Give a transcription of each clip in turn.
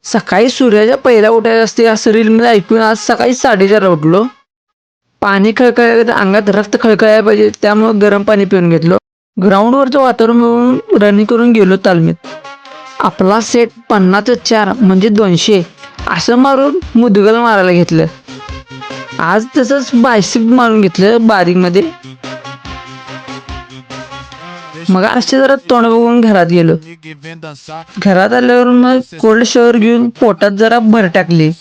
सकाळी सूर्याच्या पहिल्या उठायला असते असं रीलमध्ये ऐकून आज सकाळी 4:30 उठलो. पाणी खळखळायला अंगात रक्त खळखळायला पाहिजे त्यामुळे गरम पाणी पिऊन घेतलो. ग्राउंडवरचं वातावरण बघून रनिंग करून गेलो तालमीत. आपला सेट 50-4 म्हणजे 200 असं मारून मुदगल मारायला घेतलं. आज तसंच बायसेप मारून घेतलं बारीकमध्ये. मग असे जरा तोंड बघून घरात गेलो. घरात आल्यावर मग कोल्ड शॉवर घेऊन पोटात जरा भर टाकली.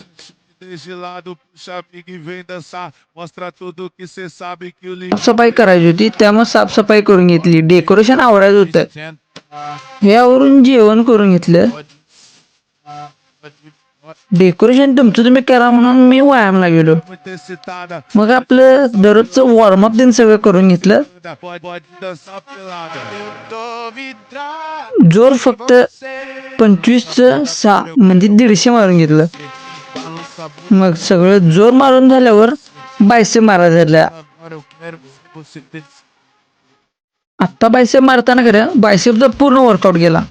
साफसफाई करायची होती त्यामुळे साफसफाई करून घेतली. डेकोरेशन आवरायचं होतं. हे आवरून जेवण करून घेतलं. डेकोरेशन तुमचं तुम्ही करा म्हणून मी व्यायामला गेलो. मग आपलं दररोजचं वॉर्मअप दिन सगळं करून घेतलं. जोर फक्त 25/6 म्हणजे 150 मारून घेतलं. मग सगळं जोर मारून झाल्यावर बायसेप मारायला झाल्या. आत्ता बायसेप मारताना खरं बायसेपचा पूर्ण वर्कआउट गेला.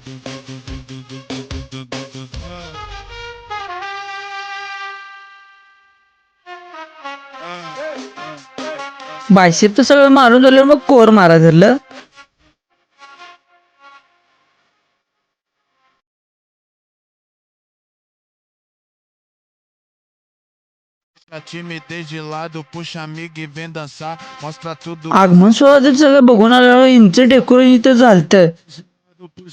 बायसेपचं सगळं मारून झाल्यावर मग कोर मारायला धरलं. आगमन सोहळ्याचं सगळं बघून आल्यावर यांचं डेकोरेशन इथं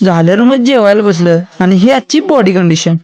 झाल्यावर मग जेवायला बसलं आणि ही आजची बॉडी कंडिशन.